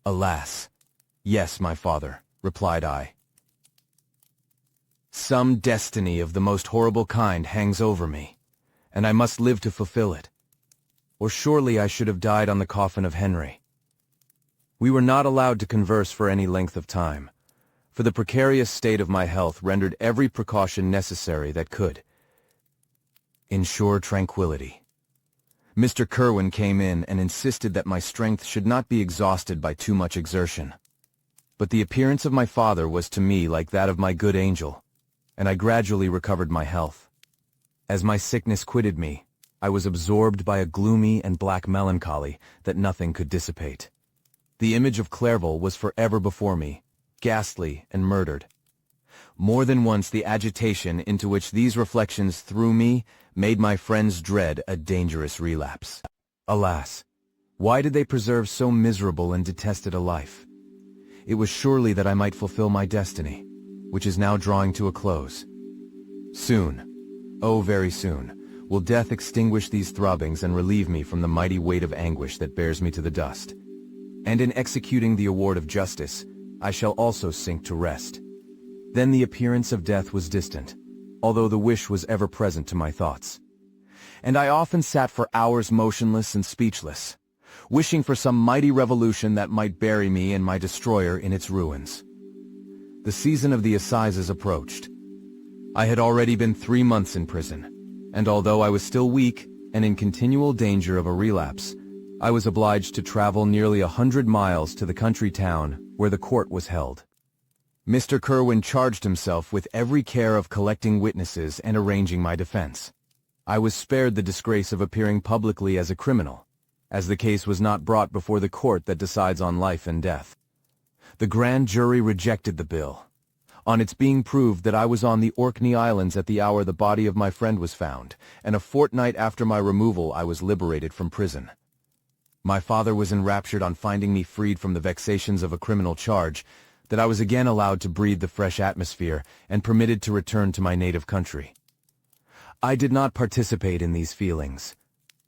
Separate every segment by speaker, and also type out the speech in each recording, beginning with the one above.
Speaker 1: Alas, yes, my father, replied I. Some destiny of the most horrible kind hangs over me, and I must live to fulfill it. Or surely I should have died on the coffin of Henry. We were not allowed to converse for any length of time, for the precarious state of my health rendered every precaution necessary that could ensure tranquility. Mr. Kerwin came in and insisted that my strength should not be exhausted by too much exertion. But the appearance of my father was to me like that of my good angel, and I gradually recovered my health. As my sickness quitted me, I was absorbed by a gloomy and black melancholy that nothing could dissipate. The image of Clerval was forever before me, ghastly and murdered. More than once the agitation into which these reflections threw me made my friends dread a dangerous relapse. Alas, why did they preserve so miserable and detested a life? It was surely that I might fulfill my destiny, which is now drawing to a close. Soon, oh very soon, will death extinguish these throbbings and relieve me from the mighty weight of anguish that bears me to the dust. And in executing the award of justice, I shall also sink to rest. Then the appearance of death was distant, although the wish was ever present to my thoughts. And I often sat for hours motionless and speechless, wishing for some mighty revolution that might bury me and my destroyer in its ruins. The season of the assizes approached. I had already been 3 months in prison, and although I was still weak and in continual danger of a relapse, I was obliged to travel nearly 100 miles to the country town where the court was held. Mr. Kerwin charged himself with every care of collecting witnesses and arranging my defense. I was spared the disgrace of appearing publicly as a criminal, as the case was not brought before the court that decides on life and death. The grand jury rejected the bill, on its being proved that I was on the Orkney Islands at the hour the body of my friend was found, and a fortnight after my removal I was liberated from prison. My father was enraptured on finding me freed from the vexations of a criminal charge, that I was again allowed to breathe the fresh atmosphere and permitted to return to my native country. I did not participate in these feelings,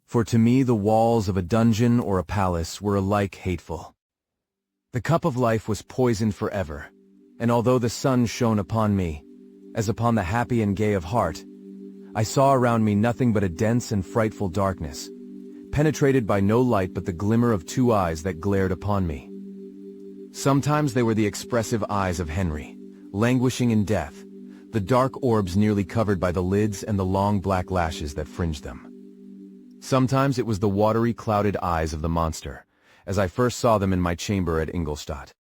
Speaker 1: for to me the walls of a dungeon or a palace were alike hateful. The cup of life was poisoned forever, and although the sun shone upon me, as upon the happy and gay of heart, I saw around me nothing but a dense and frightful darkness, penetrated by no light but the glimmer of 2 eyes that glared upon me. Sometimes they were the expressive eyes of Henry, languishing in death, the dark orbs nearly covered by the lids and the long black lashes that fringed them. Sometimes it was the watery, clouded eyes of the monster, as I first saw them in my chamber at Ingolstadt.